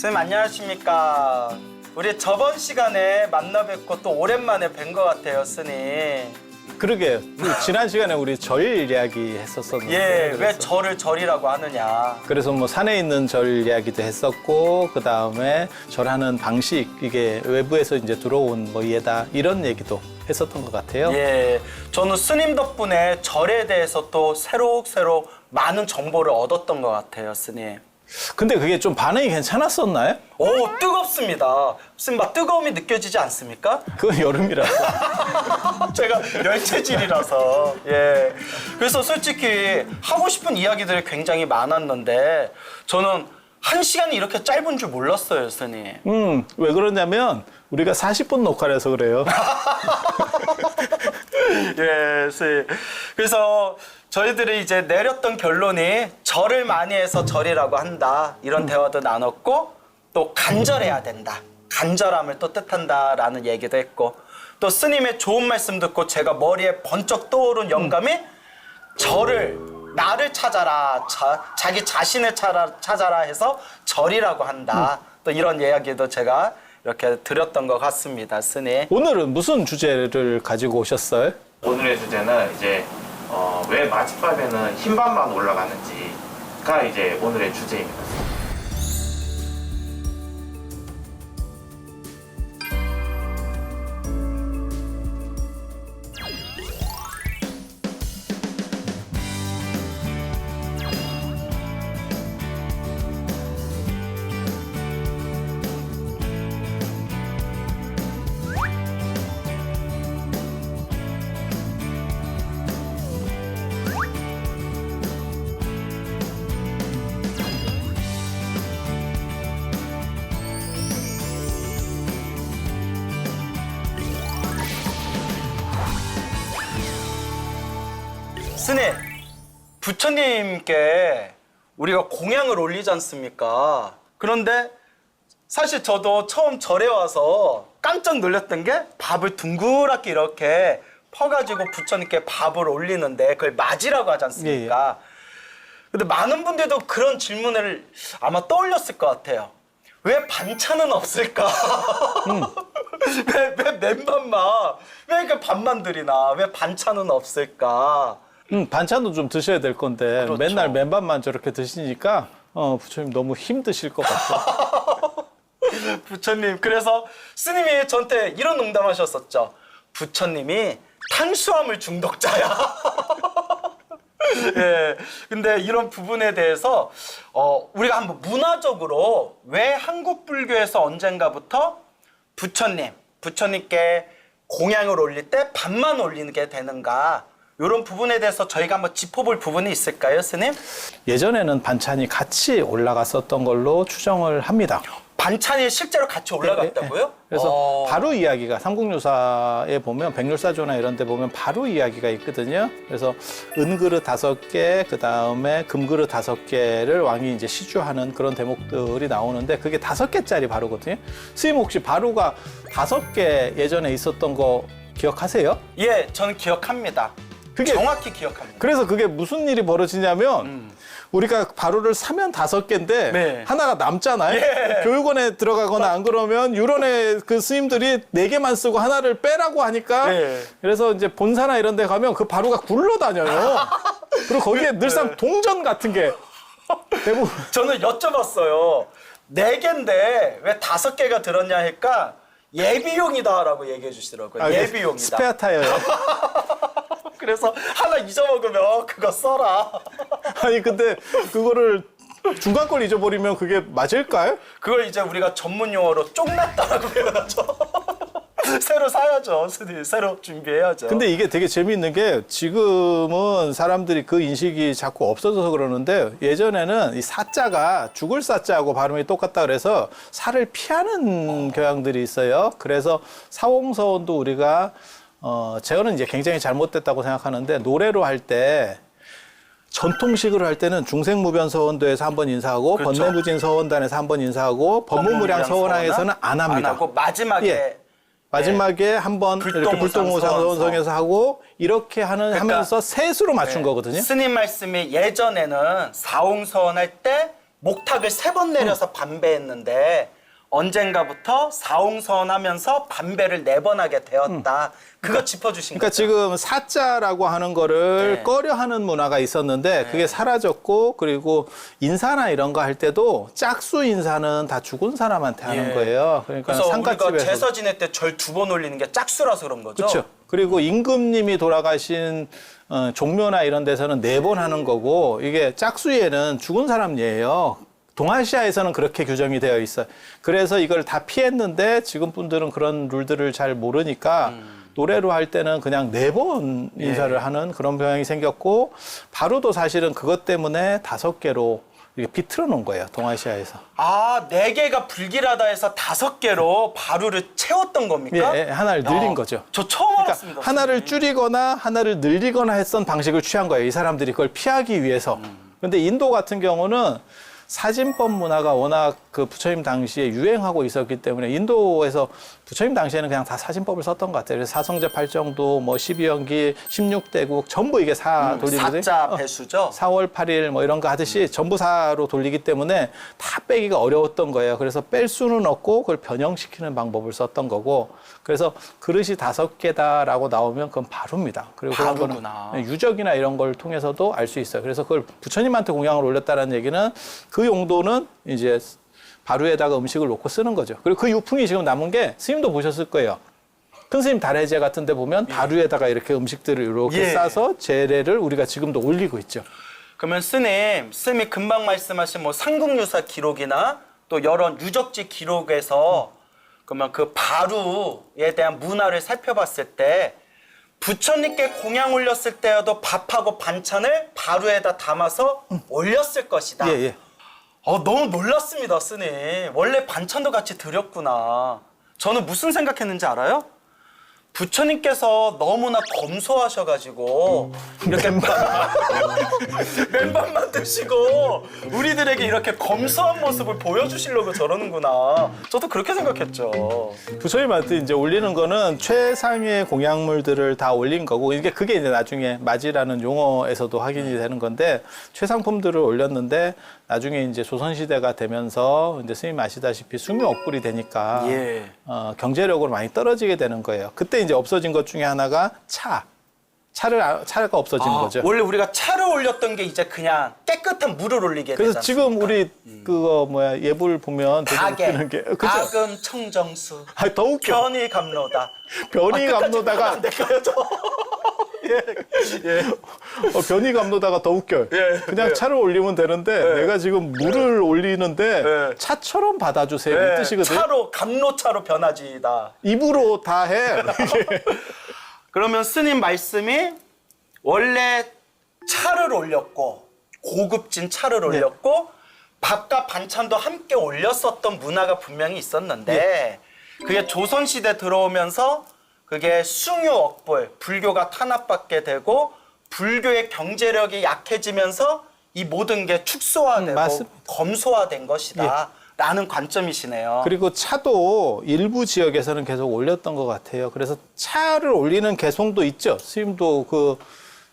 선생님 안녕하십니까. 우리 저번 시간에 만나 뵙고 또 오랜만에 뵌 것 같아요, 스님. 그러게 지난 시간에 우리 절 이야기 했었었는데 예, 왜 그래서, 절을 절이라고 하느냐. 그래서 뭐 산에 있는 절 이야기도 했었고 그 다음에 절하는 방식 이게 외부에서 이제 들어온 뭐 예다 이런 얘기도 했었던 것 같아요. 예, 저는 스님 덕분에 절에 대해서 또 새록새록 많은 정보를 얻었던 것 같아요, 스님. 근데 그게 좀 반응이 괜찮았었나요? 오, 뜨겁습니다. 스님 막 뜨거움이 느껴지지 않습니까? 그건 여름이라서. 제가 열체질이라서. 예. 그래서 솔직히 하고 싶은 이야기들이 굉장히 많았는데 저는 한 시간이 이렇게 짧은 줄 몰랐어요, 스님. 왜 그러냐면 우리가 40분 녹화를 해서 그래요. 예, 스님. 그래서 저희들이 이제 내렸던 결론이 절을 많이 해서 절이라고 한다. 이런 대화도 나눴고 또 간절해야 된다. 간절함을 또 뜻한다라는 얘기도 했고 또 스님의 좋은 말씀 듣고 제가 머리에 번쩍 떠오른 영감이 절을 나를 찾아라, 자기 자신을 찾아라 해서 절이라고 한다. 또 이런 이야기도 제가 이렇게 드렸던 것 같습니다, 스님. 오늘은 무슨 주제를 가지고 오셨어요? 오늘의 주제는 이제 왜 마침밥에는 흰밥만 올라가는지가 이제 오늘의 주제입니다. 스님, 부처님께 우리가 공양을 올리지 않습니까? 그런데 사실 저도 처음 절에 와서 깜짝 놀랐던 게 밥을 둥그랗게 이렇게 퍼가지고 부처님께 밥을 올리는데 그걸 맞이라고 하지 않습니까? 근데 많은 분들도 그런 질문을 아마 떠올렸을 것 같아요. 왜 반찬은 없을까? 왜 맨밥만? 왜 이렇게 밥만 드리나? 왜 반찬은 없을까? 반찬도 좀 드셔야 될 건데 그렇죠. 맨날 맨밥만 저렇게 드시니까 부처님 너무 힘드실 것 같아요. 부처님, 그래서 스님이 저한테 이런 농담하셨었죠. 부처님이 탄수화물 중독자야. 예. 근데 이런 부분에 대해서 우리가 한번 문화적으로 왜 한국 불교에서 언젠가부터 부처님께 공양을 올릴 때 밥만 올리게 되는가? 이런 부분에 대해서 저희가 한번 짚어볼 부분이 있을까요, 스님? 예전에는 반찬이 같이 올라갔었던 걸로 추정을 합니다. 반찬이 실제로 같이 올라갔다고요? 그래서 바로 이야기가 삼국유사에 보면 백률사조나 이런 데 보면 바로 이야기가 있거든요. 그래서 은그릇 5개, 그 다음에 금그릇 5개를 왕이 이제 시주하는 그런 대목들이 나오는데 그게 5개짜리 바로거든요. 스님 혹시 바로가 5개 예전에 있었던 거 기억하세요? 예, 저는 기억합니다. 그게 정확히 기억합니다. 그래서 그게 무슨 일이 벌어지냐면 우리가 바로를 사면 5개인데 네. 하나가 남잖아요. 예. 교육원에 들어가거나 안 그러면 유론의 그 스님들이 4개만 쓰고 하나를 빼라고 하니까 네. 그래서 이제 본사나 이런 데 가면 그 바로가 굴러다녀요. 그리고 거기에 늘상 동전 같은 게 대부분 저는 여쭤봤어요. 4개인데 왜 5개가 들었냐 하니까 예비용이다라고 얘기해 주시더라고요. 예비용이다. 스페어 타이어요. 그래서 하나 잊어먹으면 그거 써라. 아니 근데 그거를 중간 걸 잊어버리면 그게 맞을까요? 그걸 이제 우리가 전문 용어로 쪽났다라고 표현하죠. 새로 사야죠. 새로 준비해야죠. 근데 이게 되게 재미있는 게 지금은 사람들이 그 인식이 자꾸 없어져서 그러는데 예전에는 이 사자가 죽을 사자하고 발음이 똑같다 그래서 살을 피하는 교양들이 있어요. 그래서 사홍서원도 우리가 제가는 이제 굉장히 잘못됐다고 생각하는데 노래로 할 때 전통식으로 할 때는 중생무변서원도에서 한 번 인사하고 그렇죠. 번뇌무진서원단에서 한 번 인사하고 법문무량서원항에서는 안 합니다. 안 하고 마지막에 예. 마지막에 한 번 이렇게 불동우상서원성에서 하고 이렇게 하면서 셋으로 맞춘 거거든요. 스님 말씀이 예전에는 사홍서원 할 때 목탁을 3번 내려서 반배했는데 언젠가부터 사홍선하면서 반배를 4번 하게 되었다. 그거 짚어주신 그러니까 거죠? 지금 사자라고 하는 거를 네. 꺼려하는 문화가 있었는데 그게 사라졌고 그리고 인사나 이런 거 할 때도 짝수 인사는 다 죽은 사람한테 하는 예. 거예요. 그러니까 그래서 우리가 상가집에서 제사 지낼 때 절 2번 올리는 게 짝수라서 그런 거죠? 그렇죠. 그리고 임금님이 돌아가신 종묘나 이런 데서는 4번 하는 거고 이게 짝수예는 죽은 사람 예예요. 동아시아에서는 그렇게 규정이 되어 있어요. 그래서 이걸 다 피했는데 지금 분들은 그런 룰들을 잘 모르니까 노래로 할 때는 그냥 4번 인사를 하는 그런 경향이 생겼고 바로도 사실은 그것 때문에 5개로 이렇게 비틀어 놓은 거예요. 동아시아에서. 아, 4개가 불길하다 해서 5개로 바루를 채웠던 겁니까? 예, 하나를 늘린 거죠. 저 처음 알았습니다. 그러니까 하나를 줄이거나 하나를 늘리거나 했던 방식을 취한 거예요. 이 사람들이 그걸 피하기 위해서. 그런데 인도 같은 경우는 사진법 문화가 워낙 그 부처님 당시에 유행하고 있었기 때문에 인도에서 부처님 당시에는 그냥 다 사진법을 썼던 것 같아요. 그래서 사성제 팔정도, 뭐 12연기, 16대국 전부 이게 사 돌리거든요. 사자 배수죠? 4월 8일 뭐 이런 거 하듯이 전부 사로 돌리기 때문에 다 빼기가 어려웠던 거예요. 그래서 뺄 수는 없고 그걸 변형시키는 방법을 썼던 거고 그래서 그릇이 5개다라고 나오면 그건 바루입니다. 그리고 그런 바루구나. 거는 유적이나 이런 걸 통해서도 알 수 있어요. 그래서 그걸 부처님한테 공양을 올렸다는 얘기는 그 용도는 이제 바루에다가 음식을 놓고 쓰는 거죠. 그리고 그 유풍이 지금 남은 게 스님도 보셨을 거예요. 큰 스님 달해제 같은 데 보면 바루에다가 이렇게 음식들을 이렇게 예. 싸서 제례를 우리가 지금도 올리고 있죠. 그러면 스님이 금방 말씀하신 뭐 삼국유사 기록이나 또 여러 유적지 기록에서 그러면 그 바루에 대한 문화를 살펴봤을 때 부처님께 공양 올렸을 때여도 밥하고 반찬을 바루에다 담아서 올렸을 것이다. 예, 예. 너무 놀랐습니다, 스님. 원래 반찬도 같이 드렸구나. 저는 무슨 생각했는지 알아요? 부처님께서 너무나 검소하셔가지고 이렇게 맨밥만 드시고 우리들에게 이렇게 검소한 모습을 보여주시려고 저러는구나. 저도 그렇게 생각했죠. 부처님한테 이제 올리는 거는 최상의 공약물들을 다 올린 거고 그게 이제 나중에 맞이라는 용어에서도 확인이 되는 건데 최상품들을 올렸는데 나중에 이제 조선시대가 되면서 이제 스님 아시다시피 숭유 억불이 되니까 예. 경제력으로 많이 떨어지게 되는 거예요. 그때 이제 없어진 것 중에 하나가 차가 없어지는 거죠. 원래 우리가 차를 올렸던 게 이제 그냥 깨끗한 물을 올리게 그래서 되잖아요. 지금 우리 예불 보면 되게 가게, 웃기는 게 그죠? 가금 청정수, 아니, 더 웃겨. 편히 감로다. 변이 끝까지 감로다가 하면 안 될까요, 저? 변이 감로다가 더 웃겨요. 예, 그냥 예. 차를 올리면 되는데 내가 지금 물을 올리는데 예. 차처럼 받아주세요 이 뜻이거든요. 차로 감로차로 변하지이다. 입으로 다 해. 이게. 그러면 스님 말씀이 원래 차를 올렸고 고급진 차를 올렸고 밥과 반찬도 함께 올렸었던 문화가 분명히 있었는데 그게 조선시대 들어오면서 그게 숭유억불, 불교가 탄압받게 되고 불교의 경제력이 약해지면서 이 모든 게 축소화되고 맞습니다. 검소화된 것이다 라는 관점이시네요. 그리고 차도 일부 지역에서는 계속 올렸던 것 같아요. 그래서 차를 올리는 개송도 있죠. 스님도 그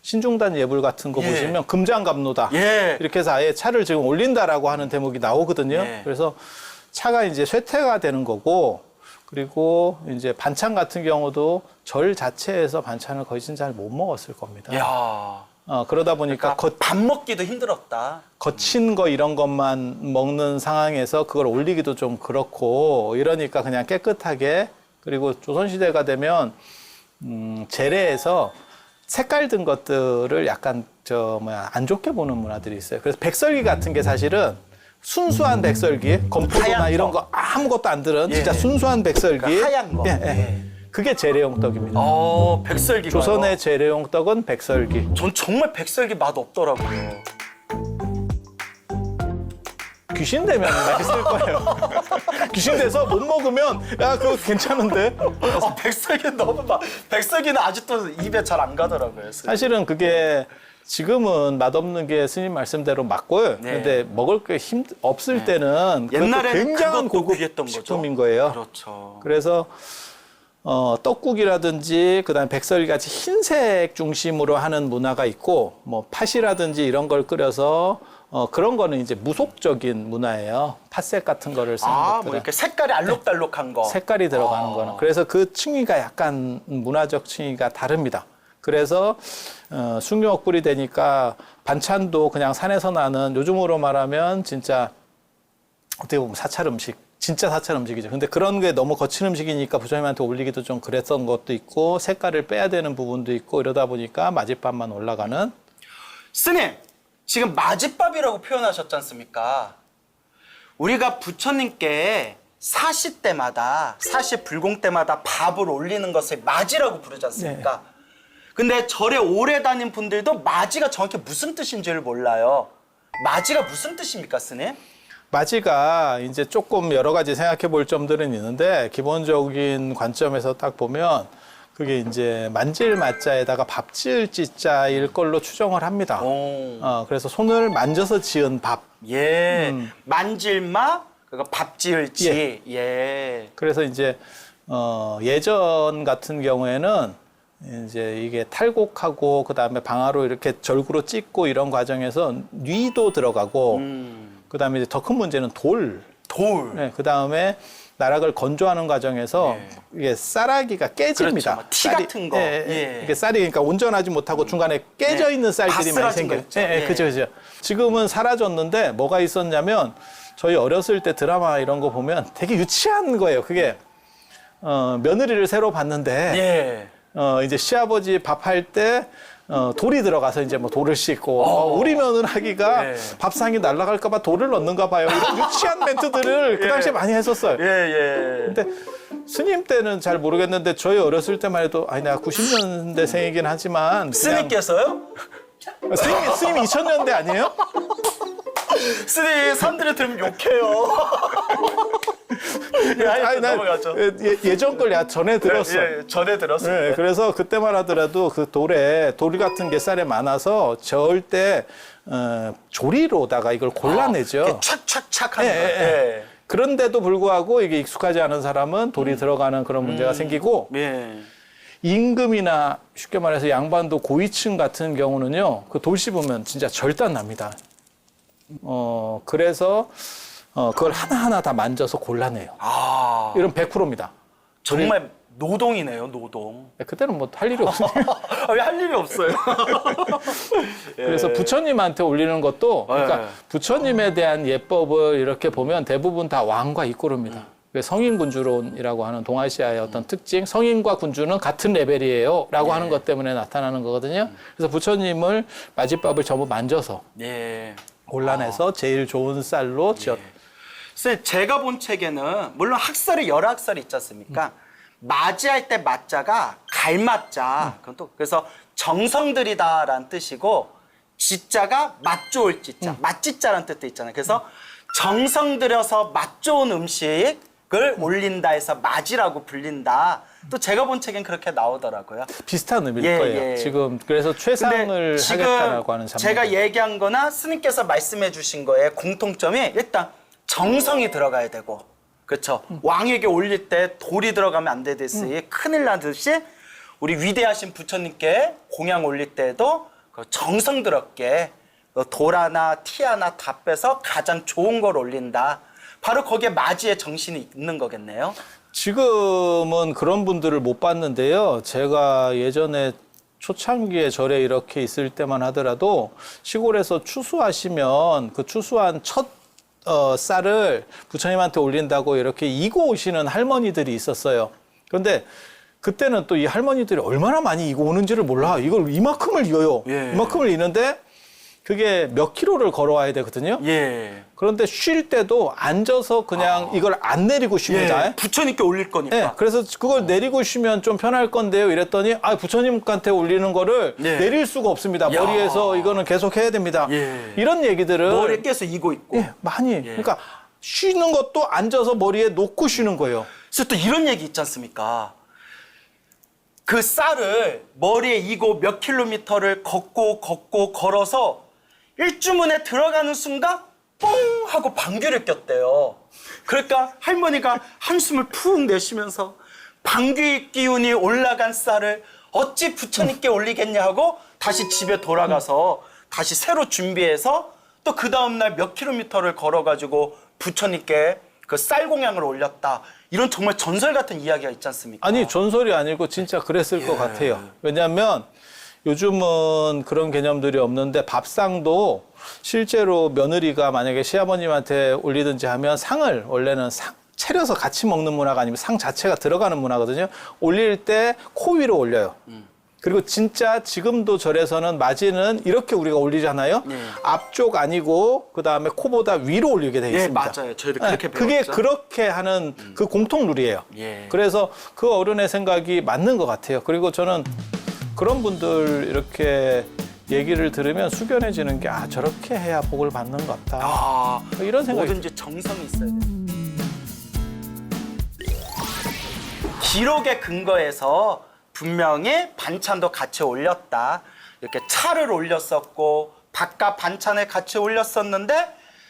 신중단 예불 같은 거 예. 보시면 금장감로다. 예. 이렇게 해서 아예 차를 지금 올린다라고 하는 대목이 나오거든요. 예. 그래서 차가 이제 쇠퇴가 되는 거고 그리고 이제 반찬 같은 경우도 절 자체에서 반찬을 거의 잘 못 먹었을 겁니다. 야, 그러다 보니까 밥 먹기도 힘들었다. 거친 거 이런 것만 먹는 상황에서 그걸 올리기도 좀 그렇고 이러니까 그냥 깨끗하게 그리고 조선시대가 되면 제례에서 색깔 든 것들을 약간 안 좋게 보는 문화들이 있어요. 그래서 백설기 같은 게 사실은 순수한 백설기, 건포도나 하얀 이런 거. 거 아무것도 안 들은 예. 진짜 순수한 백설기. 그러니까 하얀 거. 예. 그게 제례용 떡입니다. 백설기가. 조선의 제례용 떡은 백설기. 전 정말 백설기 맛 없더라고요. 귀신 되면 맛있을 거예요. 귀신 돼서 못 먹으면 야 그거 괜찮은데. 백설기 너무 백설기는 아직도 입에 잘 안 가더라고요. 사실은 그게 지금은 맛없는 게 스님 말씀대로 맞고요. 네. 근데 먹을 게 없을 때는 그것도 옛날에는 굉장한 그것도 고급 귀했던 거죠. 식품인 거예요. 그렇죠. 그래서 떡국이라든지 그다음에 백설기 같이 흰색 중심으로 하는 문화가 있고 뭐 팥이라든지 이런 걸 끓여서 그런 거는 이제 무속적인 문화예요. 팥색 같은 거를 쓰는 뭐 것들은. 이렇게 색깔이 알록달록한 거. 색깔이 들어가는 거는. 그래서 그 층위가 약간 문화적 층위가 다릅니다. 그래서 숭늉불이 되니까 반찬도 그냥 산에서 나는 요즘으로 말하면 진짜 어떻게 보면 사찰 음식, 진짜 사찰 음식이죠. 근데 그런 게 너무 거친 음식이니까 부처님한테 올리기도 좀 그랬던 것도 있고 색깔을 빼야 되는 부분도 있고 이러다 보니까 마짓밥만 올라가는. 스님, 지금 마짓밥이라고 표현하셨지 않습니까? 우리가 부처님께 사시 때마다, 사시 불공 때마다 밥을 올리는 것을 마지라고 부르지 않습니까? 근데 절에 오래 다닌 분들도 마지가 정확히 무슨 뜻인지를 몰라요. 마지가 무슨 뜻입니까, 스님? 마지가 이제 조금 여러 가지 생각해 볼 점들은 있는데 기본적인 관점에서 딱 보면 그게 이제 만질 마자에다가 밥 지을 지자일 걸로 추정을 합니다. 그래서 손을 만져서 지은 밥. 예. 만질마, 그거 밥 지을지. 예. 그래서 이제 예전 같은 경우에는 이제 이게 탈곡하고 그다음에 방아로 이렇게 절구로 찢고 이런 과정에서 뉘도 들어가고 그다음에 이제 더 큰 문제는 돌. 돌. 그다음에 나락을 건조하는 과정에서 이게 쌀아기가 깨집니다. 그렇죠. 티 같은 거. 이게 쌀이 그러니까 온전하지 못하고 중간에 깨져 있는 쌀들이 많이 바스라진 거 생겨요. 있죠. 그죠. 지금은 사라졌는데 뭐가 있었냐면 저희 어렸을 때 드라마 이런 거 보면 되게 유치한 거예요. 그게 며느리를 새로 봤는데 이제 시아버지 밥할 때 돌이 들어가서 이제 뭐 돌을 씻고 우리 며느라기가 밥상이 날아갈까봐 돌을 넣는가 봐요. 이런 유치한 멘트들을 그 당시에 많이 했었어요. 근데 스님 때는 잘 모르겠는데 저희 어렸을 때만 해도 아니 내가 90년대생이긴 하지만 스님께서요? 스님이 2000년대 아니에요? 스님 사람들이 들으면 욕해요. 아니, 난 넘어가죠. 예전 걸 내가 전에 들었어. 전에 들었어요. 그래서 그때만 하더라도 그 돌 같은 게 쌀에 많아서 저을 때 조리로다가 이걸 골라내죠. 착착착 하는 거. 그런데도 불구하고 이게 익숙하지 않은 사람은 돌이 들어가는 그런 문제가 생기고 임금이나 쉽게 말해서 양반도 고위층 같은 경우는요. 그 돌 씹으면 진짜 절단 납니다. 그래서 그걸 하나하나 다 만져서 골라내요. 이런 100%입니다. 정말 노동이네요, 노동. 그때는 뭐 할 일이 없어요. 왜 할 일이 없어요? 그래서 부처님한테 올리는 것도 그러니까 부처님에 대한 예법을 이렇게 보면 대부분 다 왕과 이꼬르입니다. 성인 군주론이라고 하는 동아시아의 어떤 특징, 성인과 군주는 같은 레벨이에요 라고 하는 것 때문에 나타나는 거거든요. 그래서 부처님을 마짓밥을 전부 만져서 골라내서 제일 좋은 쌀로 지었. 선생님, 제가 본 책에는 물론 학설이 여러 학설이 있지 않습니까? 맞이할 때 맞자가 갈맞자. 그래서 정성들이다라는 뜻이고 지자가 맛 좋을 지자, 맛지자라는 뜻도 있잖아요. 그래서 정성 들여서 맛 좋은 음식을 올린다 해서 맞이라고 불린다. 또 제가 본 책엔 그렇게 나오더라고요. 비슷한 의미일 거예요. 지금 그래서 최상을 하겠다라고 하는 제가 얘기한 거나 스님께서 말씀해 주신 거에 공통점이 일단 정성이 들어가야 되고 그렇죠. 왕에게 올릴 때 돌이 들어가면 안 되듯이 큰일 나듯이 우리 위대하신 부처님께 공양 올릴 때도 정성스럽게 돌 하나 티 하나 다 빼서 가장 좋은 걸 올린다. 바로 거기에 마지의 정신이 있는 거겠네요. 지금은 그런 분들을 못 봤는데요. 제가 예전에 초창기에 절에 이렇게 있을 때만 하더라도 시골에서 추수하시면 그 추수한 첫 쌀을 부처님한테 올린다고 이렇게 이고 오시는 할머니들이 있었어요. 그런데 그때는 또 이 할머니들이 얼마나 많이 이고 오는지를 몰라. 이걸 이만큼을 이어요. 이만큼을 이는데 그게 몇 킬로를 걸어와야 되거든요. 그런데 쉴 때도 앉아서 그냥 이걸 안 내리고 쉽니다. 부처님께 올릴 거니까. 그래서 그걸 내리고 쉬면 좀 편할 건데요. 이랬더니 부처님한테 올리는 거를 내릴 수가 없습니다. 머리에서 이거는 계속 해야 됩니다. 이런 얘기들을 머리에 깨서 이고 있고. 많이. 그러니까 쉬는 것도 앉아서 머리에 놓고 쉬는 거예요. 그래서 또 이런 얘기 있지 않습니까? 그 쌀을 머리에 이고 몇 킬로미터를 걷고 걸어서 일주문에 들어가는 순간 뽕 하고 방귀를 꼈대요. 그러니까 할머니가 한숨을 푹 내쉬면서 방귀 기운이 올라간 쌀을 어찌 부처님께 올리겠냐 하고 다시 집에 돌아가서 다시 새로 준비해서 또 그 다음날 몇 킬로미터를 걸어가지고 부처님께 그 쌀공양을 올렸다. 이런 정말 전설 같은 이야기가 있지 않습니까? 아니 전설이 아니고 진짜 그랬을 것 같아요. 왜냐하면 요즘은 그런 개념들이 없는데 밥상도 실제로 며느리가 만약에 시아버님한테 올리든지 하면 상을 원래는 차려서 같이 먹는 문화가 아니면 상 자체가 들어가는 문화거든요. 올릴 때 코 위로 올려요. 그리고 진짜 지금도 절에서는 맞이는 이렇게 우리가 올리잖아요. 앞쪽 아니고 그다음에 코보다 위로 올리게 돼 있습니다. 맞아요. 저희도 그렇게 배웠죠. 그게 그렇게 하는 그 공통 룰이에요. 그래서 그 어른의 생각이 맞는 것 같아요. 그리고 저는 그런 분들 이렇게 얘기를 들으면 숙연해지는 게 저렇게 해야 복을 받는 것 같다. 이런 생각이 뭐든지 정성이 있어야 돼요. 기록에 근거해서 분명히 반찬도 같이 올렸다. 이렇게 차를 올렸었고 밥과 반찬을 같이 올렸었는데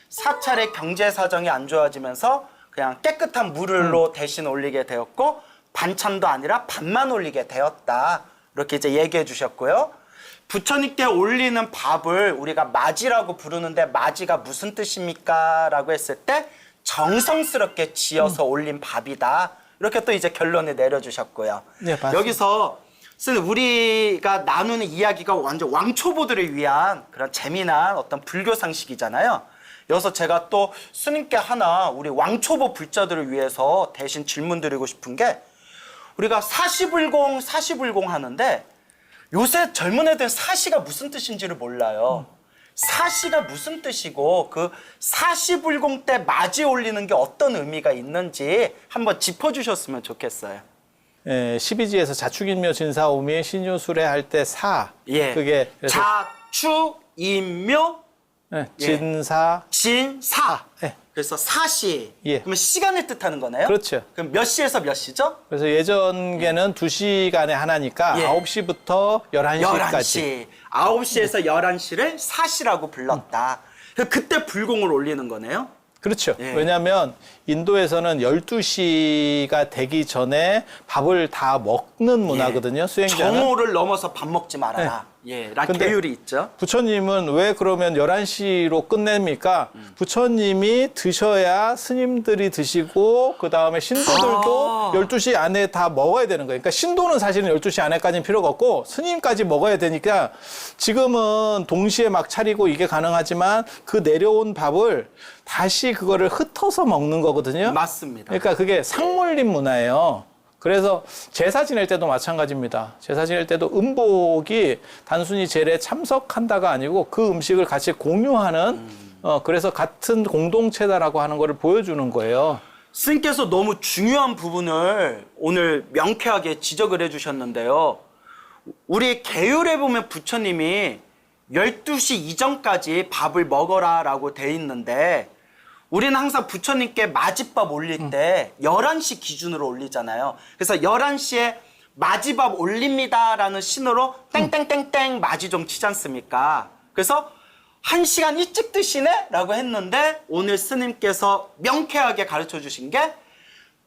사찰의 경제 사정이 안 좋아지면서 그냥 깨끗한 물로 대신 올리게 되었고 반찬도 아니라 밥만 올리게 되었다. 이렇게 이제 얘기해 주셨고요. 부처님께 올리는 밥을 우리가 마지라고 부르는데 마지가 무슨 뜻입니까? 라고 했을 때 정성스럽게 지어서 올린 밥이다. 이렇게 또 이제 결론을 내려주셨고요. 네, 맞습니다. 여기서 우리가 나누는 이야기가 완전 왕초보들을 위한 그런 재미난 어떤 불교 상식이잖아요. 여기서 제가 또 스님께 하나 우리 왕초보 불자들을 위해서 대신 질문 드리고 싶은 게 우리가 사시불공 하는데 요새 젊은 애들은 사시가 무슨 뜻인지를 몰라요. 사시가 무슨 뜻이고 그 사시불공 때 맞이 올리는 게 어떤 의미가 있는지 한번 짚어주셨으면 좋겠어요. 12지에서 자축인묘 진사오미 신유술회 할 때 그게 그래서 자축인묘 진사 진사. 예. 그래서 사시. 예. 그러면 시간을 뜻하는 거네요? 그렇죠. 그럼 몇 시에서 몇 시죠? 그래서 예전에는 2시간에 하나니까 예. 9시부터 11시까지 11시. 9시에서 11시를 사시라고 불렀다. 그때 불공을 올리는 거네요? 그렇죠. 예. 왜냐하면 인도에서는 12시가 되기 전에 밥을 다 먹는 문화거든요. 수행자는. 정오를 넘어서 밥 먹지 말아라. 란 근데 계율이 있죠. 부처님은 왜 그러면 11시로 끝냅니까? 부처님이 드셔야 스님들이 드시고 그다음에 신도들도 12시 안에 다 먹어야 되는 거예요. 그러니까 신도는 사실은 12시 안에까지는 필요가 없고 스님까지 먹어야 되니까 지금은 동시에 막 차리고 이게 가능하지만 그 내려온 밥을 다시 그거를 흩어서 먹는 거거든요. 맞습니다. 그러니까 그게 상몰림 문화예요. 그래서 제사 지낼 때도 마찬가지입니다. 제사 지낼 때도 음복이 단순히 제례에 참석한다가 아니고 그 음식을 같이 공유하는 그래서 같은 공동체다라고 하는 거를 보여주는 거예요. 스님께서 너무 중요한 부분을 오늘 명쾌하게 지적을 해주셨는데요. 우리 계율에 보면 부처님이 12시 이전까지 밥을 먹어라라고 돼 있는데 우리는 항상 부처님께 마지밥 올릴 때 11시 기준으로 올리잖아요. 그래서 11시에 마지밥 올립니다라는 신호로 땡땡땡땡 마지 좀 치지 않습니까? 그래서 1시간 일찍 드시네? 라고 했는데 오늘 스님께서 명쾌하게 가르쳐 주신 게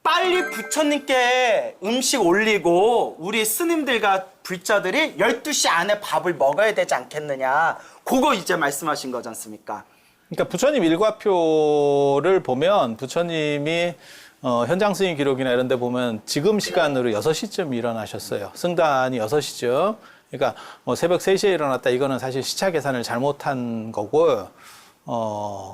빨리 부처님께 음식 올리고 우리 스님들과 불자들이 12시 안에 밥을 먹어야 되지 않겠느냐. 그거 이제 말씀하신 거지 않습니까? 그러니까 부처님 일과표를 보면 부처님이 현장 스님 기록이나 이런 데 보면 지금 시간으로 6시쯤 일어나셨어요. 승단이 6시죠. 그러니까 뭐 새벽 3시에 일어났다 이거는 사실 시차 계산을 잘못한 거고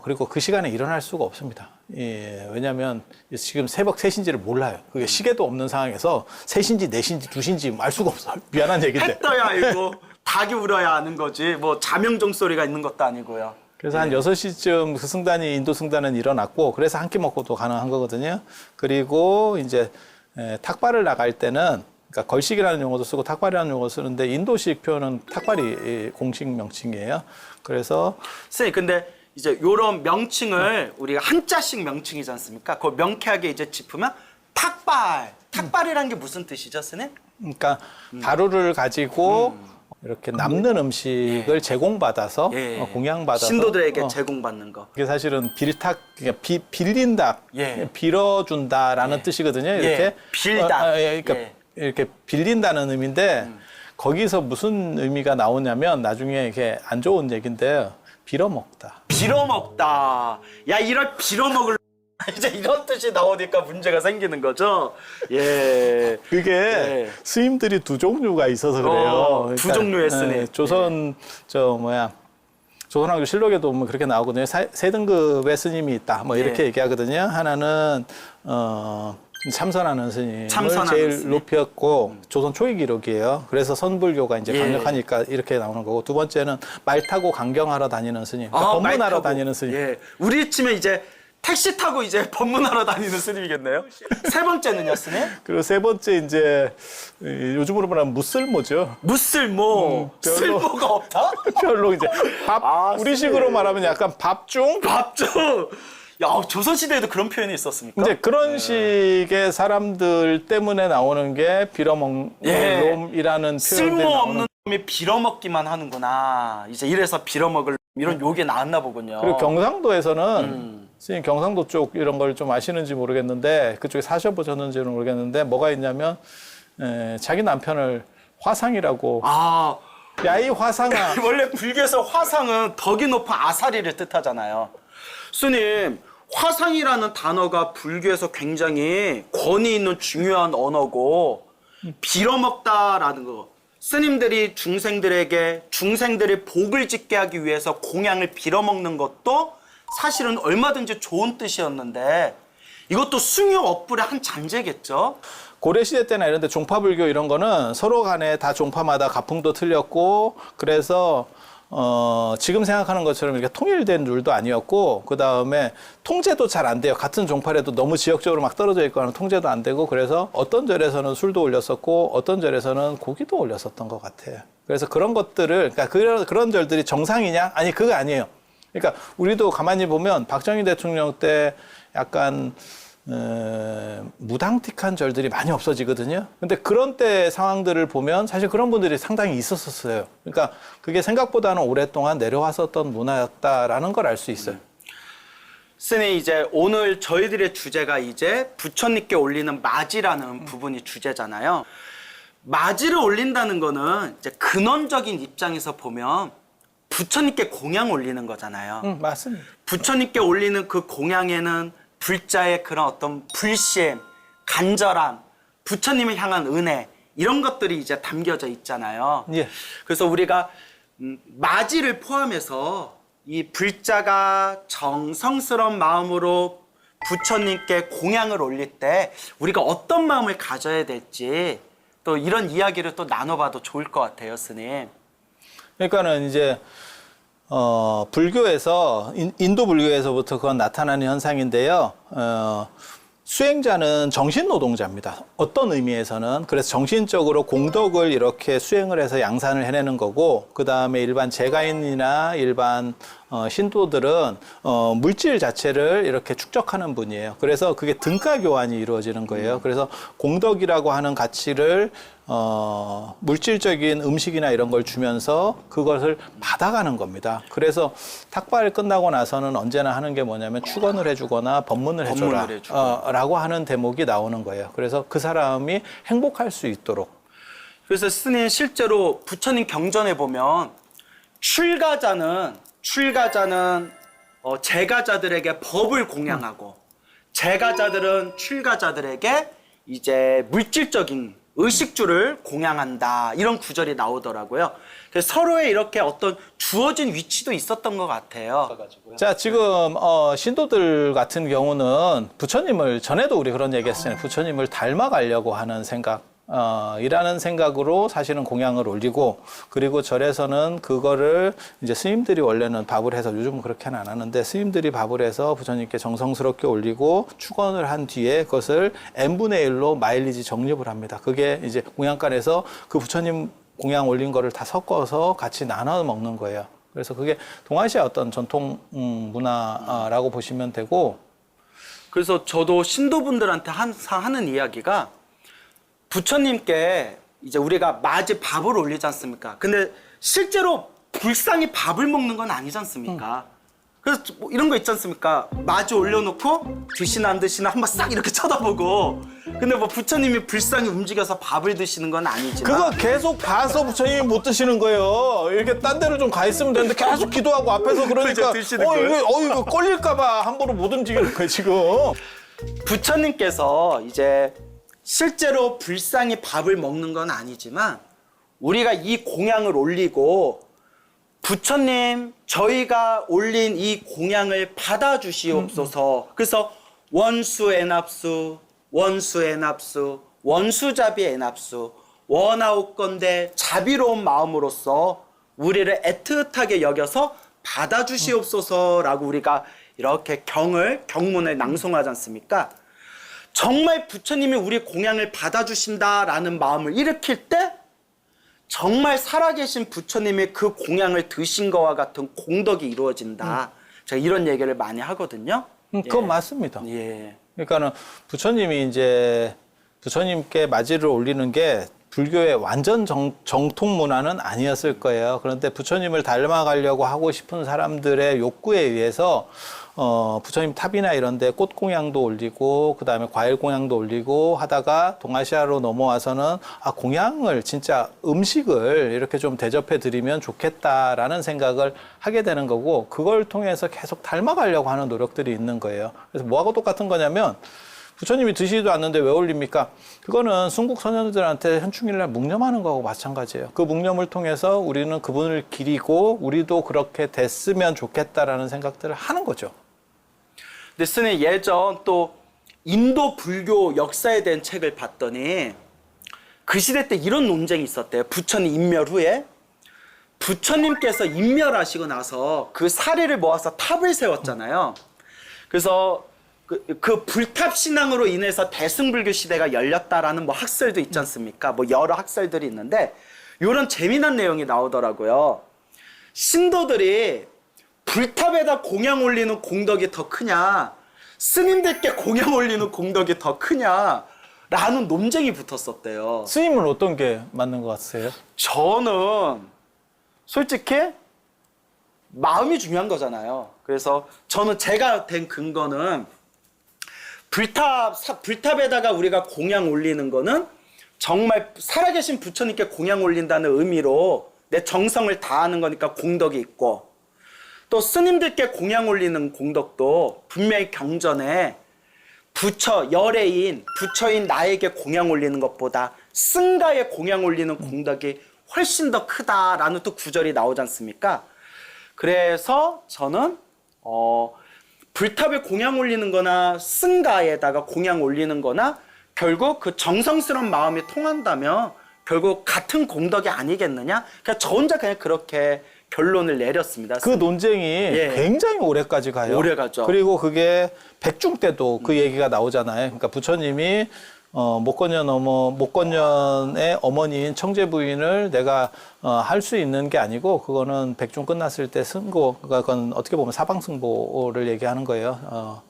그리고 그 시간에 일어날 수가 없습니다. 왜냐하면 지금 새벽 3시인지를 몰라요. 그게 시계도 없는 상황에서 3시인지 4시인지 2시인지 알 수가 없어요. 미안한 얘기인데. 해 떠야 알고 닭이 울어야 아는 거지 뭐 자명종 소리가 있는 것도 아니고요. 그래서 한 6시쯤 그 승단이 인도 승단은 일어났고 그래서 한 끼 먹고도 가능한 거거든요. 그리고 이제 탁발을 나갈 때는 그러니까 걸식이라는 용어도 쓰고 탁발이라는 용어도 쓰는데 인도식 표현은 탁발이 공식 명칭이에요. 그래서 선생님 근데 이제 요런 명칭을 우리가 한자식 명칭이지 않습니까? 그걸 명쾌하게 이제 짚으면 탁발이란 게 무슨 뜻이죠, 선생님? 그러니까 가루를 가지고 이렇게 남는 음식을 제공받아서 공양받아서 신도들에게 제공받는 거. 이게 사실은 그러니까 빌린다, 빌어준다라는 뜻이거든요. 이렇게 빌다. 그러니까 이렇게 빌린다는 의미인데 거기서 무슨 의미가 나오냐면 나중에 이게 안 좋은 얘기인데 빌어먹다. 빌어먹다. 야, 이럴 빌어먹을 이제 이런 뜻이 나오니까 문제가 생기는 거죠. 예. 그게 네. 스님들이 두 종류가 있어서 그래요. 두 종류의 스님. 조선 조선왕조 실록에도 보면 그렇게 나오거든요. 세 등급의 스님이 있다. 뭐 이렇게 예. 얘기하거든요. 하나는 참선하는 스님을 참선하는 제일 스님. 높였고 조선 초기 기록이에요. 그래서 선불교가 이제 예. 강력하니까 이렇게 나오는 거고, 두 번째는 말 타고 강경하러 다니는 스님, 그러니까 말 법문하러 타고. 다니는 스님. 예. 우리 치면 이제 택시 타고 이제 법문하러 다니는 스님이겠네요. 세 번째는요, 스님? 그리고 세 번째 이제 요즘으로 말하면 무쓸모죠. 무쓸모. 별로. 쓸모가 없다? 별로 이제 밥 우리식으로 말하면 약간 밥중. 밥좀. 야, 조선시대에도 그런 표현이 있었습니까? 이제 그런 식의 사람들 때문에 나오는 게 빌어먹는 예. 놈이라는 표현이 쓸모없는 나오는. 놈이 빌어먹기만 하는구나. 이제 이래서 빌어먹을 이런 욕이 나왔나 보군요. 그리고 경상도에서는 선생님 경상도 쪽 이런 걸 좀 아시는지 모르겠는데, 그쪽에 사셔보셨는지는 모르겠는데, 뭐가 있냐면 자기 남편을 화상이라고. 아, 야, 이 화상아. 원래 불교에서 화상은 덕이 높은 아사리를 뜻하잖아요. 스님, 화상이라는 단어가 불교에서 굉장히 권위 있는 중요한 언어고, 빌어먹다라는 거. 스님들이 중생들의 복을 짓게 하기 위해서 공양을 빌어먹는 것도 사실은 얼마든지 좋은 뜻이었는데, 이것도 숭유 업불의 한 잔재겠죠? 고려시대 때나 이런 데 종파불교 이런 거는 서로 간에 다 종파마다 가풍도 틀렸고, 그래서 지금 생각하는 것처럼 이렇게 통일된 룰도 아니었고, 그 다음에 통제도 잘 안 돼요. 같은 종파라도 너무 지역적으로 막 떨어져 있거나 통제도 안 되고, 그래서 어떤 절에서는 술도 올렸었고, 어떤 절에서는 고기도 올렸었던 것 같아요. 그래서 그런 것들을, 그러니까 그런 절들이 정상이냐? 아니, 그거 아니에요. 그러니까 우리도 가만히 보면 박정희 대통령 때 약간 무당틱한 절들이 많이 없어지거든요. 근데 그런 때 상황들을 보면 사실 그런 분들이 상당히 있었었어요. 그러니까 그게 생각보다는 오랫동안 내려왔었던 문화였다라는 걸 알 수 있어요. 스님, 이제 오늘 저희들의 주제가 이제 부처님께 올리는 맞이라는 부분이 주제잖아요. 맞이를 올린다는 거는 이제 근원적인 입장에서 보면 부처님께 공양 올리는 거잖아요. 맞습니다. 부처님께 올리는 그 공양에는 불자의 그런 어떤 불심, 간절함, 부처님을 향한 은혜, 이런 것들이 이제 담겨져 있잖아요. 예. 그래서 우리가 맞이를 포함해서 이 불자가 정성스러운 마음으로 부처님께 공양을 올릴 때 우리가 어떤 마음을 가져야 될지 또 이런 이야기를 또 나눠봐도 좋을 것 같아요, 스님. 그러니까는 이제 불교에서 인도 불교에서부터 그건 나타나는 현상인데요. 수행자는 정신노동자입니다. 어떤 의미에서는. 그래서 정신적으로 공덕을 이렇게 수행을 해서 양산을 해내는 거고, 그 다음에 일반 재가인이나 일반 신도들은 물질 자체를 이렇게 축적하는 분이에요. 그래서 그게 등가 교환이 이루어지는 거예요. 그래서 공덕이라고 하는 가치를 물질적인 음식이나 이런 걸 주면서 그것을 받아가는 겁니다. 그래서 탁발 끝나고 나서는 언제나 하는 게 뭐냐면 축원을 해주거나 법문을 해줘라 라고 하는 대목이 나오는 거예요. 그래서 그 사람이 행복할 수 있도록. 그래서 스님, 실제로 부처님 경전에 보면 출가자는 재가자들에게 법을 공양하고 재가자들은 출가자들에게 이제 물질적인 의식주를 공양한다, 이런 구절이 나오더라고요. 그래서 서로의 이렇게 어떤 주어진 위치도 있었던 것 같아요. 자, 지금 신도들 같은 경우는 부처님을, 전에도 우리 그런 얘기 했잖아요. 부처님을 닮아가려고 하는 생각, 이라는 생각으로 사실은 공양을 올리고, 그리고 절에서는 그거를 이제 스님들이 원래는 밥을 해서, 요즘은 그렇게는 안 하는데 스님들이 밥을 해서 부처님께 정성스럽게 올리고 축원을 한 뒤에 그것을 n분의 1로 마일리지 적립을 합니다. 그게 이제 공양간에서 그 부처님 공양 올린 거를 다 섞어서 같이 나눠 먹는 거예요. 그래서 그게 동아시아 어떤 전통 문화라고 보시면 되고. 그래서 저도 신도분들한테 항상 하는 이야기가, 부처님께 이제 우리가 맞이 밥을 올리지 않습니까? 근데 실제로 불상이 밥을 먹는 건 아니지 않습니까? 그래서 뭐 이런 거 있지 않습니까? 마주 올려놓고 드시나 안 드시나 한번 싹 이렇게 쳐다보고. 근데 뭐 부처님이 불쌍히 움직여서 밥을 드시는 건 아니지만. 그거 계속 봐서 부처님이 못 드시는 거예요. 이렇게 딴 데로 좀 가 있으면 되는데 계속 기도하고 앞에서 그러니까 그죠, 드시는 거예요? 이거 꼴릴까봐 함부로 못 움직이는 거예요 지금. 부처님께서 이제 실제로 불쌍히 밥을 먹는 건 아니지만 우리가 이 공양을 올리고 부처님 저희가 올린 이 공양을 받아주시옵소서. 그래서 원수애납수 원수애납수 원수자비애납수 원하옵건대 자비로운 마음으로써 우리를 애틋하게 여겨서 받아주시옵소서라고 우리가 이렇게 경문을 낭송하지 않습니까? 정말 부처님이 우리 공양을 받아주신다라는 마음을 일으킬 때 정말 살아계신 부처님의 그 공양을 드신 거와 같은 공덕이 이루어진다. 제가 이런 얘기를 많이 하거든요. 그건 맞습니다. 예. 그러니까는 부처님이 이제 부처님께 맞이를 올리는 게 불교의 완전 정통 문화는 아니었을 거예요. 그런데 부처님을 닮아가려고 하고 싶은 사람들의 욕구에 의해서 부처님 탑이나 이런 데 꽃 공양도 올리고 그다음에 과일 공양도 올리고 하다가 동아시아로 넘어와서는 공양을 진짜 음식을 이렇게 좀 대접해 드리면 좋겠다라는 생각을 하게 되는 거고 그걸 통해서 계속 닮아가려고 하는 노력들이 있는 거예요. 그래서 뭐하고 똑같은 거냐면 부처님이 드시지도 않는데 왜 올립니까? 그거는 순국 선현들한테 현충일날 묵념하는 거하고 마찬가지예요. 그 묵념을 통해서 우리는 그분을 기리고 우리도 그렇게 됐으면 좋겠다라는 생각들을 하는 거죠. 근데 스님 예전 또 인도 불교 역사에 대한 책을 봤더니 그 시대 때 이런 논쟁이 있었대요. 부처님 인멸 후에 부처님께서 인멸하시고 나서 그 사리를 모아서 탑을 세웠잖아요. 그래서 그 불탑 신앙으로 인해서 대승불교 시대가 열렸다라는 뭐 학설도 있지 않습니까? 뭐 여러 학설들이 있는데 이런 재미난 내용이 나오더라고요. 신도들이 불탑에다 공양 올리는 공덕이 더 크냐, 스님들께 공양 올리는 공덕이 더 크냐, 라는 논쟁이 붙었었대요. 스님은 어떤 게 맞는 것 같으세요? 저는 솔직히 마음이 중요한 거잖아요. 그래서 저는 제가 된 근거는 불탑에다가 우리가 공양 올리는 거는 정말 살아계신 부처님께 공양 올린다는 의미로 내 정성을 다하는 거니까 공덕이 있고, 또 스님들께 공양 올리는 공덕도 분명히 경전에 열애인, 부처인 나에게 공양 올리는 것보다 승가에 공양 올리는 공덕이 훨씬 더 크다라는 또 구절이 나오지 않습니까? 그래서 저는 불탑에 공양 올리는 거나 승가에다가 공양 올리는 거나 결국 그 정성스러운 마음이 통한다면 결국 같은 공덕이 아니겠느냐? 그냥 저 혼자 그냥 그렇게 결론을 내렸습니다. 그 논쟁이 굉장히 오래까지 가요. 오래 가죠. 그리고 그게 백중 때도 그 얘기가 나오잖아요. 그러니까 부처님이 목건년의 어머니인 청제 부인을 내가 할 수 있는 게 아니고 그거는 백중 끝났을 때 승고, 그러니까 그건 어떻게 보면 사방승보를 얘기하는 거예요.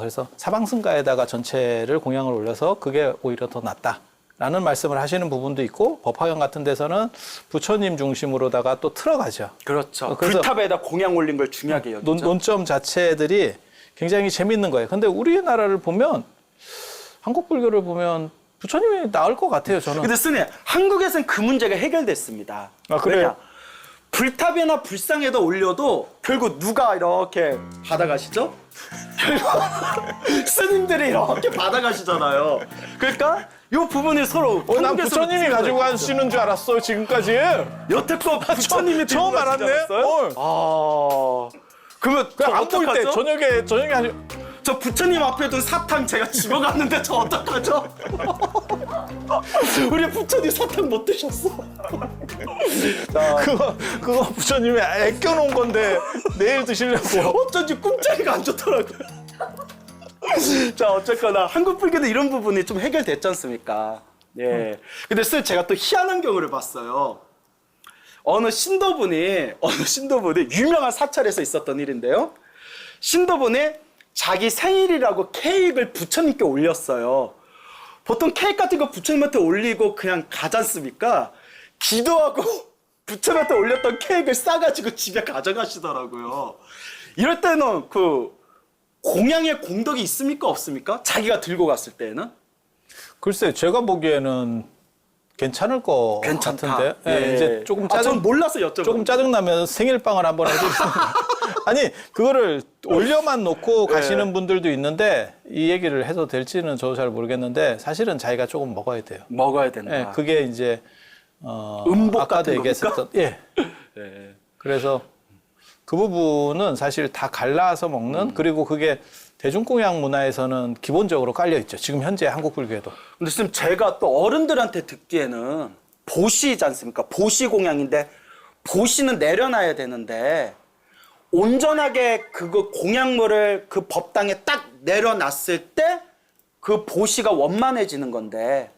그래서 사방승가에다가 전체를 공양을 올려서 그게 오히려 더 낫다. 라는 말씀을 하시는 부분도 있고 법화경 같은 데서는 부처님 중심으로다가 또 틀어가죠. 그렇죠. 그래서 불탑에다 공양 올린 걸 중요하게 여기죠. 논점 자체들이 굉장히 재밌는 거예요. 근데 우리나라를 보면 한국 불교를 보면 부처님이 나을 것 같아요, 저는. 근데 스님, 한국에서는 그 문제가 해결됐습니다. 그래요? 왜냐? 불탑이나 불상에다 올려도 결국 누가 이렇게 받아가시죠? 결국 스님들이 이렇게 받아가시잖아요. 그러니까 이 부분이 서로 난 한국에서는 부처님이 틀어져 가지고 있죠. 가시는 줄 알았어, 지금까지. 여태껏 부처님이 처음 들고 가시지 알았네. 않았어요? 그러면 저 안 보일 때 어떡하죠? 저녁에 하시. 저 부처님 앞에 둔 사탕 제가 집어갔는데 저 어떡하죠? 우리 부처님 사탕 못 드셨어. 자, 그거 부처님이 아껴놓은 건데 내일 드시려고. 어쩐지 꿈자리가 안 좋더라고요. 자, 어쨌거나 한국 불교는 이런 부분이 좀 해결됐지 않습니까? 예. 근데 제가 또 희한한 경우를 봤어요. 어느 신도분이 유명한 사찰에서 있었던 일인데요. 신도분이 자기 생일이라고 케이크를 부처님께 올렸어요. 보통 케이크 같은 거 부처님한테 올리고 그냥 가지 않습니까? 기도하고 부처님한테 올렸던 케이크를 싸가지고 집에 가져가시더라고요. 이럴 때는 그 공양의 공덕이 있습니까 없습니까? 자기가 들고 갔을 때는 글쎄 제가 보기에는 괜찮을 것 괜찮다. 같은데. 예, 이제 조금 전 몰라서 여쭤봤어요. 조금 짜증나면 생일빵을 한번 해주겠습니다. 아니 그거를 올려만 놓고 가시는 분들도 있는데 이 얘기를 해도 될지는 저도 잘 모르겠는데 사실은 자기가 조금 먹어야 돼요. 먹어야 된다. 예, 그게 이제 음복 아까도 같은 얘기했었던 예. 그래서 그 부분은 사실 다 갈라서 먹는 그리고 그게 대중공양 문화에서는 기본적으로 깔려 있죠. 지금 현재 한국 불교에도. 근데 선생님 제가 또 어른들한테 듣기에는 보시지 않습니까? 보시 공양인데 보시는 내려놔야 되는데 온전하게 그거 공양물을 그 법당에 딱 내려놨을 때 그 보시가 원만해지는 건데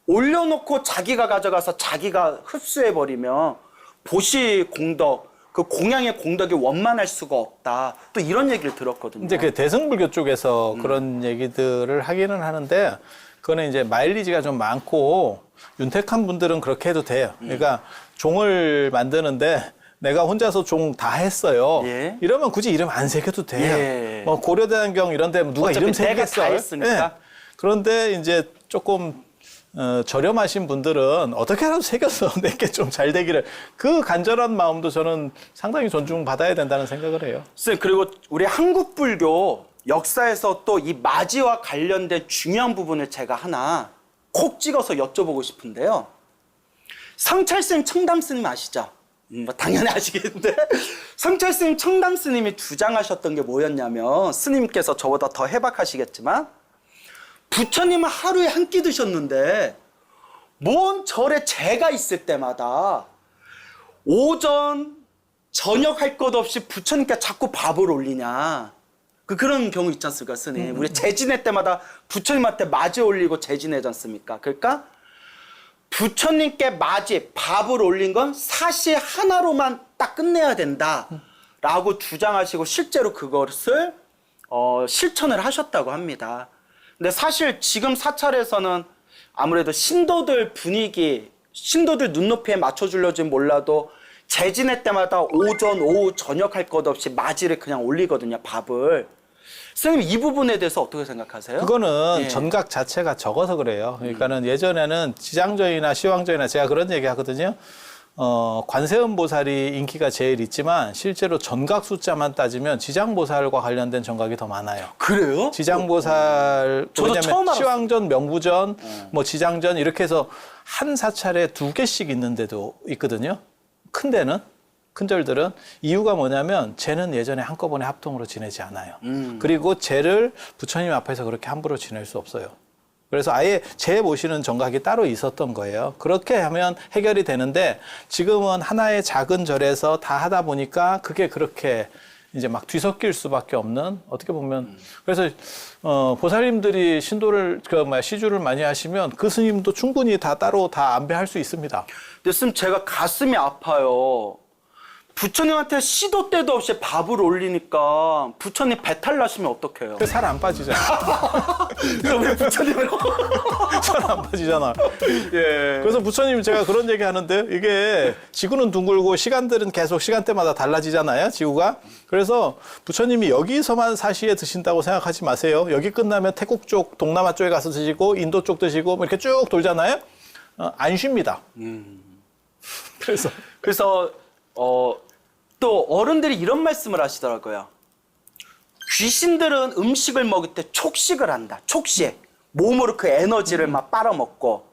올려놓고 자기가 가져가서 자기가 흡수해버리면 보시 공덕 그 공양의 공덕이 원만할 수가 없다. 또 이런 얘기를 들었거든요. 이제 그 대승불교 쪽에서 그런 얘기들을 하기는 하는데 그거는 이제 마일리지가 좀 많고 윤택한 분들은 그렇게 해도 돼요. 그러니까 종을 만드는데 내가 혼자서 종 다 했어요. 예. 이러면 굳이 이름 안 새겨도 돼요. 예. 뭐 고려대안경 이런 데 누가 어차피 이름 내가 새기겠어요? 다 했으니까. 그런데 이제 조금 저렴하신 분들은 어떻게라도 새겨서 내게 좀 잘 되기를 그 간절한 마음도 저는 상당히 존중받아야 된다는 생각을 해요. 선생님 그리고 우리 한국 불교 역사에서 또 이 마지와 관련된 중요한 부분을 제가 하나 콕 찍어서 여쭤보고 싶은데요. 성찰스님, 청담스님 아시죠? 뭐 당연히 아시겠는데 성찰스님, 청담스님이 주장하셨던 게 뭐였냐면 스님께서 저보다 더 해박하시겠지만 부처님은 하루에 한 끼 드셨는데 뭔 절에 제가 있을 때마다 오전 저녁 할 것 없이 부처님께 자꾸 밥을 올리냐 그런 경우 있지 않습니까 스님. 우리 제진회 때마다 부처님한테 맞이 올리고 제진회지 않습니까? 그러니까 부처님께 맞이 밥을 올린 건 사시 하나로만 딱 끝내야 된다라고 주장하시고 실제로 그것을 실천을 하셨다고 합니다. 근데 사실 지금 사찰에서는 아무래도 신도들 분위기, 신도들 눈높이에 맞춰주려진 몰라도 제진회 때마다 오전, 오후, 저녁 할 것 없이 맞이를 그냥 올리거든요, 밥을. 선생님 이 부분에 대해서 어떻게 생각하세요? 그거는 예. 전각 자체가 적어서 그래요. 그러니까는 예전에는 지장전이나 시황전이나 제가 그런 얘기 하거든요. 관세음 보살이 인기가 제일 있지만 실제로 전각 숫자만 따지면 지장보살과 관련된 전각이 더 많아요. 그래요? 지장보살 저도 처음 왜냐면 알았어요. 시황전, 명부전, 뭐 지장전 이렇게 해서 한 사찰에 2개씩 있는 데도 있거든요. 큰 데는 큰 절들은 이유가 뭐냐면 쟤는 예전에 한꺼번에 합동으로 지내지 않아요. 그리고 쟤를 부처님 앞에서 그렇게 함부로 지낼 수 없어요. 그래서 아예 쟤 모시는 정각이 따로 있었던 거예요. 그렇게 하면 해결이 되는데 지금은 하나의 작은 절에서 다 하다 보니까 그게 그렇게 이제 막 뒤섞일 수밖에 없는 어떻게 보면 그래서 보살님들이 신도를 시주를 많이 하시면 그 스님도 충분히 다 따로 다 안배할 수 있습니다. 근데 스님 제가 가슴이 아파요. 부처님한테 시도 때도 없이 밥을 올리니까 부처님 배탈 나시면 어떡해요? 살 안 빠지잖아. 왜 부처님을 살 안 빠지잖아. 예. 그래서 부처님 제가 그런 얘기 하는데 이게 지구는 둥글고 시간들은 계속 시간대마다 달라지잖아요. 지구가. 그래서 부처님이 여기서만 사시에 드신다고 생각하지 마세요. 여기 끝나면 태국 쪽, 동남아 쪽에 가서 드시고 인도 쪽 드시고 뭐 이렇게 쭉 돌잖아요. 안 쉽니다. 그래서 또 어른들이 이런 말씀을 하시더라고요. 귀신들은 음식을 먹을 때 촉식을 한다. 촉식. 몸으로 그 에너지를 막 빨아먹고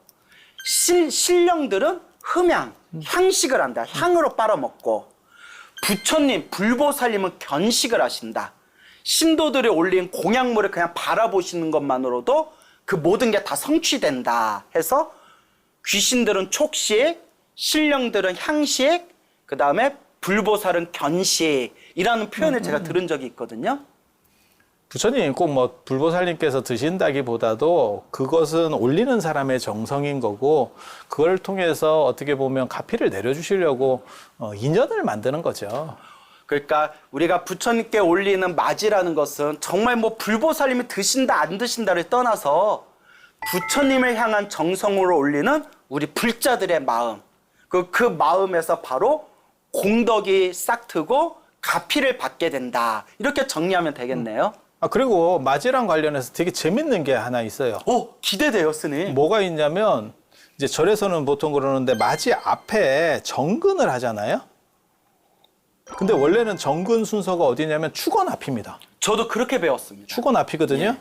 신령들은 흠향, 향식을 한다. 향으로 빨아먹고 부처님, 불보살님은 견식을 하신다. 신도들이 올린 공양물을 그냥 바라보시는 것만으로도 그 모든 게 다 성취된다 해서 귀신들은 촉식, 신령들은 향식, 그 다음에 불보살은 견식이라는 표현을 제가 들은 적이 있거든요. 부처님 꼭 뭐 불보살님께서 드신다기보다도 그것은 올리는 사람의 정성인 거고 그걸 통해서 어떻게 보면 가피를 내려주시려고 인연을 만드는 거죠. 그러니까 우리가 부처님께 올리는 맞이라는 것은 정말 뭐 불보살님이 드신다 안 드신다를 떠나서 부처님을 향한 정성으로 올리는 우리 불자들의 마음. 그 마음에서 바로 공덕이 싹트고 가피를 받게 된다. 이렇게 정리하면 되겠네요. 그리고 맞이랑 관련해서 되게 재밌는 게 하나 있어요. 오, 기대돼요, 스님. 뭐가 있냐면 이제 절에서는 보통 그러는데 맞이 앞에 정근을 하잖아요. 근데 원래는 정근 순서가 어디냐면 축원 앞입니다. 저도 그렇게 배웠습니다. 축원 앞이거든요.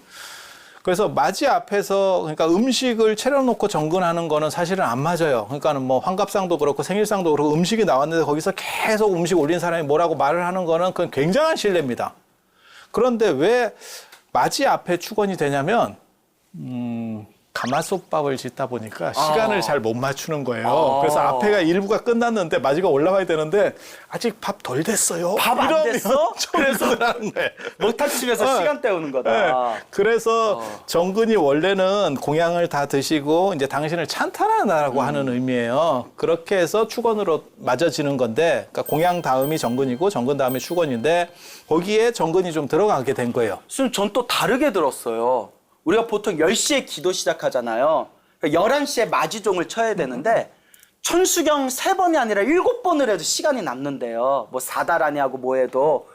그래서 맞이 앞에서 그러니까 음식을 차려놓고 정근하는 거는 사실은 안 맞아요. 그러니까는 뭐 환갑상도 그렇고 생일상도 그렇고 음식이 나왔는데 거기서 계속 음식 올린 사람이 뭐라고 말을 하는 거는 그건 굉장한 신뢰입니다. 그런데 왜 맞이 앞에 축원이 되냐면 가마솥밥을 짓다 보니까 시간을 잘 못 맞추는 거예요. 그래서 앞에가 일부가 끝났는데 맞이가 올라가야 되는데 아직 밥 덜 됐어요. 밥 안 됐어? 그래서 하는 거예요. 목탁집에서 시간 때우는 거다. 네. 그래서 정근이 원래는 공양을 다 드시고 이제 당신을 찬탄하다라고 하는 의미예요. 그렇게 해서 축원으로 맞아지는 건데, 그러니까 공양 다음이 정근이고 정근 다음이 축원인데 거기에 정근이 좀 들어가게 된 거예요. 스님, 전 또 다르게 들었어요. 우리가 보통 10시에 기도 시작하잖아요. 11시에 마지종을 쳐야 되는데 천수경 3번이 아니라 7번을 해도 시간이 남는데요. 뭐 사다라니하고 뭐 해도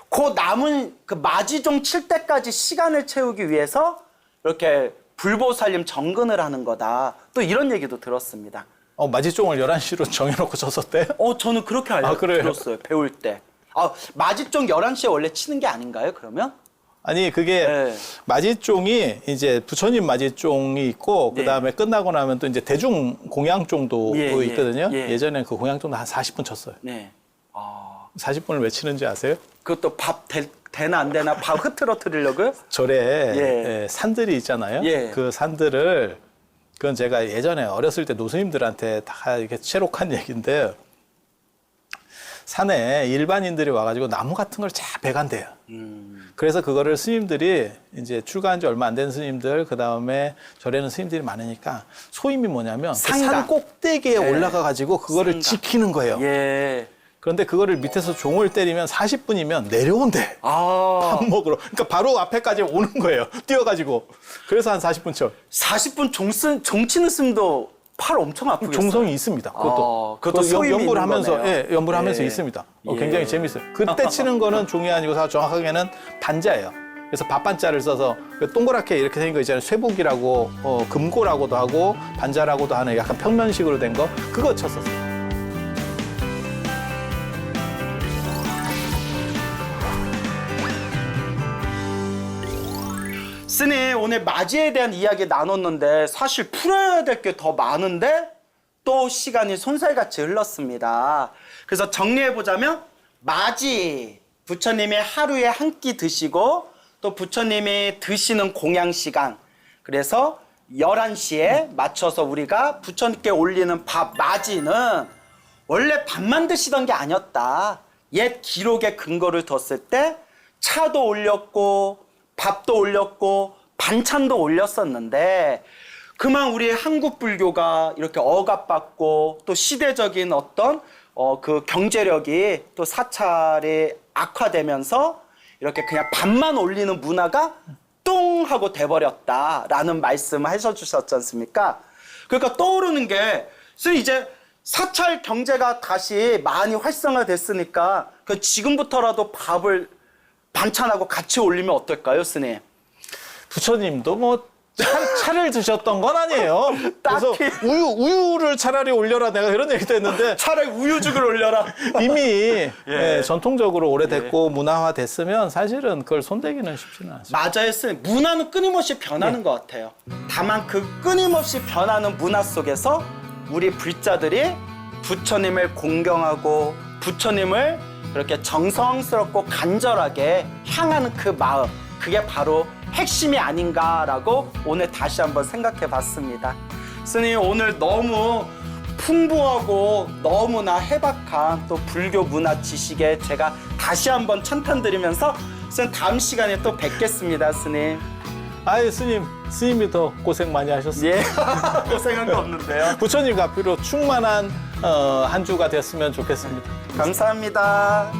그 남은 그 마지종 칠 때까지 시간을 채우기 위해서 이렇게 불보살림 정근을 하는 거다. 또 이런 얘기도 들었습니다. 맞이종을 11시로 정해놓고 쳤었대요? 저는 그렇게 그래요? 들었어요. 배울 때. 마지종 11시에 원래 치는 게 아닌가요, 그러면? 아니 그게 네. 맞이종이 이제 부처님 맞이종이 있고 네. 그다음에 끝나고 나면 또 이제 대중 공양종도 예, 있거든요. 예. 예전에 그 공양종도 한 40분 쳤어요. 네. 40분을 왜 치는지 아세요? 그것도 밥 되나 안 되나 밥 흐트러뜨리려고요? 절에 예. 산들이 있잖아요. 예. 그 산들을 그건 제가 예전에 어렸을 때 노스님들한테 다 이렇게 채록한 얘기인데 산에 일반인들이 와가지고 나무 같은 걸 쫙 베간대요. 그래서 그거를 스님들이 이제 출가한 지 얼마 안 된 스님들, 그 다음에 절에는 스님들이 많으니까 소임이 뭐냐면 그 상가. 산 꼭대기에 올라가가지고 그거를 상가. 지키는 거예요. 예. 그런데 그거를 밑에서 종을 때리면 40분이면 내려온대. 아. 밥 먹으러. 그러니까 바로 앞에까지 오는 거예요. 뛰어가지고. 그래서 한 40분 쳐. 40분 종 치는 스님도 팔 엄청 아프겠어요. 종성이 있습니다. 그것도. 그것도 소임이 연구를 있는 하면서, 거네요. 예, 연구를 하면서 예. 있습니다. 예. 굉장히 재밌어요. 그때 치는 거는 종이 아니고 정확하게는 반자예요. 그래서 밥반자를 써서 동그랗게 이렇게 생긴 거 있잖아요. 쇠북이라고, 금고라고도 하고, 반자라고도 하는 약간 평면식으로 된 거. 그거 쳤었어요. 스님, 오늘 맞이에 대한 이야기 나눴는데 사실 풀어야 될 게 더 많은데 또 시간이 손살같이 흘렀습니다. 그래서 정리해보자면 맞이, 부처님이 하루에 한 끼 드시고 또 부처님이 드시는 공양 시간, 그래서 11시에 맞춰서 우리가 부처님께 올리는 밥 맞이는 원래 밥만 드시던 게 아니었다. 옛 기록에 근거를 뒀을 때 차도 올렸고 밥도 올렸고 반찬도 올렸었는데 그만 우리 한국 불교가 이렇게 억압받고 또 시대적인 어떤 그 경제력이 또 사찰이 악화되면서 이렇게 그냥 밥만 올리는 문화가 뚱 하고 돼버렸다라는 말씀을 하셔주셨지 않습니까? 그러니까 떠오르는 게 스님, 이제 사찰 경제가 다시 많이 활성화됐으니까 그 지금부터라도 밥을 반찬하고 같이 올리면 어떨까요, 스님? 부처님도 뭐 차를 드셨던 건 아니에요. 그래서 딱히. 우유를 차라리 올려라 내가 그런 얘기도 했는데 차라리 우유죽을 올려라. 이미 예. 전통적으로 오래됐고 문화화됐으면 사실은 그걸 손대기는 쉽지는 않습니다. 맞아요, 스님. 문화는 끊임없이 변하는 것 같아요. 다만 그 끊임없이 변하는 문화 속에서 우리 불자들이 부처님을 공경하고 부처님을 그렇게 정성스럽고 간절하게 향하는 그 마음, 그게 바로 핵심이 아닌가라고 오늘 다시 한번 생각해 봤습니다. 스님, 오늘 너무 풍부하고 너무나 해박한 또 불교 문화 지식에 제가 다시 한번 찬탄드리면서 스님, 다음 시간에 또 뵙겠습니다, 스님. 아유 스님이 더 고생 많이 하셨어요. 예, 고생한 거 없는데요. 부처님 앞으로 충만한 한 주가 됐으면 좋겠습니다. 감사합니다.